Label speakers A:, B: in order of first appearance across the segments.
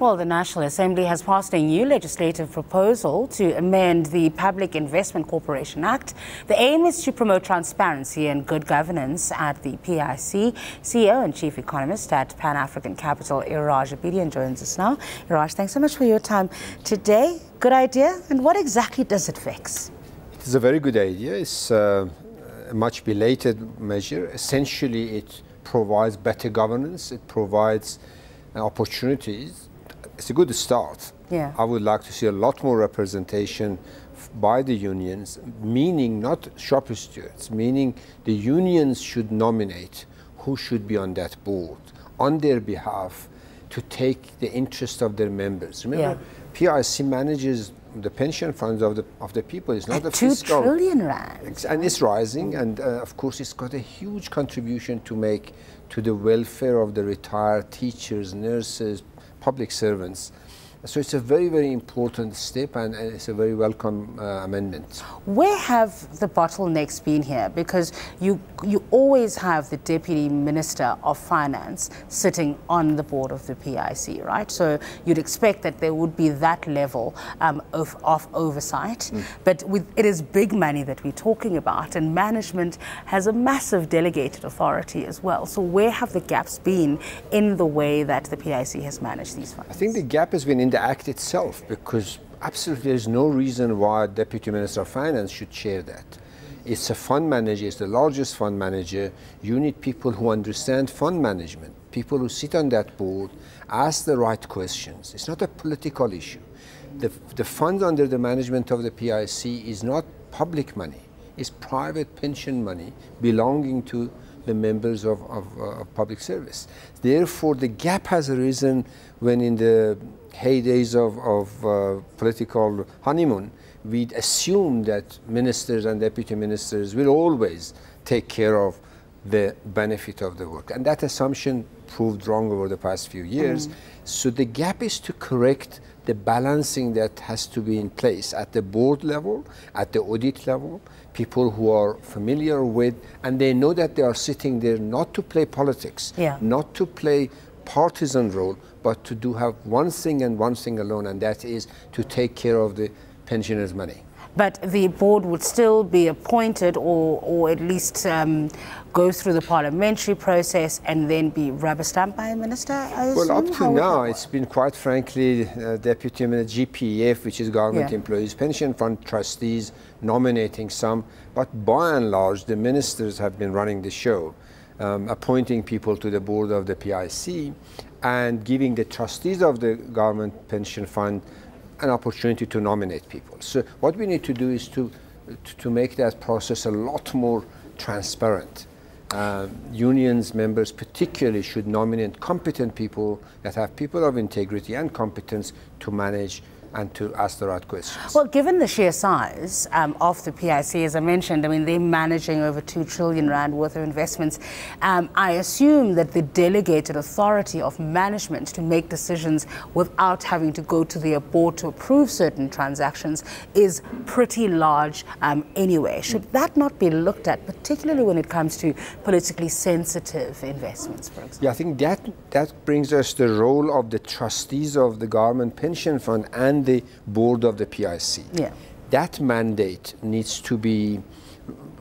A: Well, the National Assembly has passed a new legislative proposal to amend the Public Investment Corporation Act. The aim is to promote transparency and good governance at the PIC. CEO and Chief Economist at Pan-African Capital, Iraj Abedian, joins us now. Iraj, thanks so much for your time today. Good idea. And what exactly does it fix?
B: It is a very good idea. It's a much belated measure. Essentially, it provides better governance. It provides opportunities. It's a good start.
A: Yeah.
B: I would like to see a lot more representation by the unions, meaning not shop stewards, meaning the unions should nominate who should be on that board on their behalf to take the interest of their members. Remember, PIC manages the pension funds of the people. It's not a fiscal.
A: 2 trillion rand.
B: And it's rising, and of course it's got a huge contribution to make to the welfare of the retired teachers, nurses, public servants. So it's a very, very important step, and it's a very welcome amendment.
A: Where have the bottlenecks been here? Because you always have the Deputy Minister of Finance sitting on the board of the PIC, right? So you'd expect that there would be that level of oversight. But it is big money that we're talking about, and management has a massive delegated authority as well. So where have the gaps been in the way that the PIC has managed these funds?
B: I think the gap has been in the Act itself, because absolutely there is no reason why Deputy Minister of Finance should chair that. It's a fund manager, it's the largest fund manager. You need people who understand fund management, people who sit on that board, ask the right questions. It's not a political issue. The funds under the management of the PIC is not public money, it's private pension money belonging to the members of public service. Therefore, the gap has arisen when in the heydays of political honeymoon, we'd assume that ministers and deputy ministers will always take care of the benefit of the work. And that assumption proved wrong over the past few years. So the gap is to correct the balancing that has to be in place at the board level, at the audit level, people who are familiar with, and they know that they are sitting there not to play politics, not to play partisan role, but to have one thing and one thing alone, and that is to take care of the pensioners' money.
A: But the board would still be appointed, or at least go through the parliamentary process and then be rubber stamped by a minister, I assume?
B: Well, up to now, it's been quite frankly Deputy Minister, GPF, which is Government Employees Pension Fund trustees, nominating some, but by and large, the ministers have been running the show, appointing people to the board of the PIC and giving the trustees of the Government Pension Fund an opportunity to nominate people. So what we need to do is to make that process a lot more transparent. Unions members particularly should nominate competent people that have people of integrity and competence to manage and to ask the right questions.
A: Well, given the sheer size of the PIC, as I mentioned, I mean, they're managing over 2 trillion rand worth of investments. I assume that the delegated authority of management to make decisions without having to go to their board to approve certain transactions is pretty large anyway. Should that not be looked at, particularly when it comes to politically sensitive investments, for example?
B: Yeah, I think that brings us the role of the trustees of the Government Pension Fund and the board of the PIC. That mandate needs to be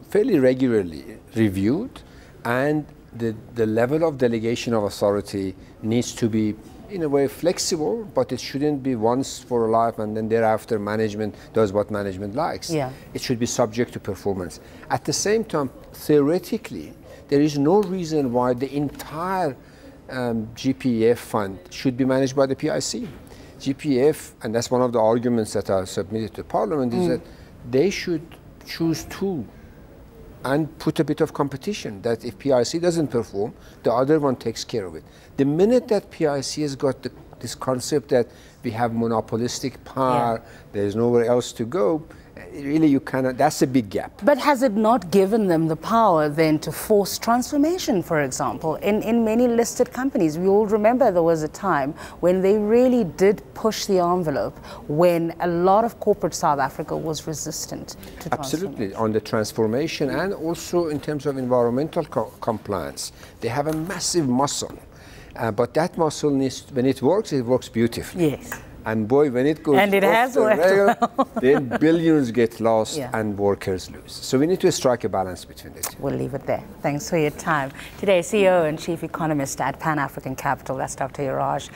B: fairly regularly reviewed, and the level of delegation of authority needs to be in a way flexible, but it shouldn't be once for a life and then thereafter management does what management likes. It should be subject to performance. At the same time, theoretically, there is no reason why the entire GPF fund should be managed by the PIC. GPF, and that's one of the arguments that are submitted to Parliament, is that they should choose two and put a bit of competition, that if PIC doesn't perform, the other one takes care of it. The minute that PIC has got this concept that we have monopolistic power, there's nowhere else to go, really you cannot, that's a big gap.
A: But has it not given them the power then to force transformation, for example? In many listed companies, we all remember there was a time when they really did push the envelope, when a lot of corporate South Africa was resistant to
B: Absolutely, on the transformation and also in terms of environmental compliance. They have a massive muscle. But that muscle needs, when it works beautifully.
A: Yes.
B: And boy, when it goes
A: And it
B: off
A: has
B: the
A: worked
B: rail,
A: well.
B: then billions get lost
A: Yeah.
B: and workers lose. So we need to strike a balance between the two.
A: We'll leave it there. Thanks for your time. Today, CEO and Chief Economist at Pan African Capital, that's Dr. Iraj.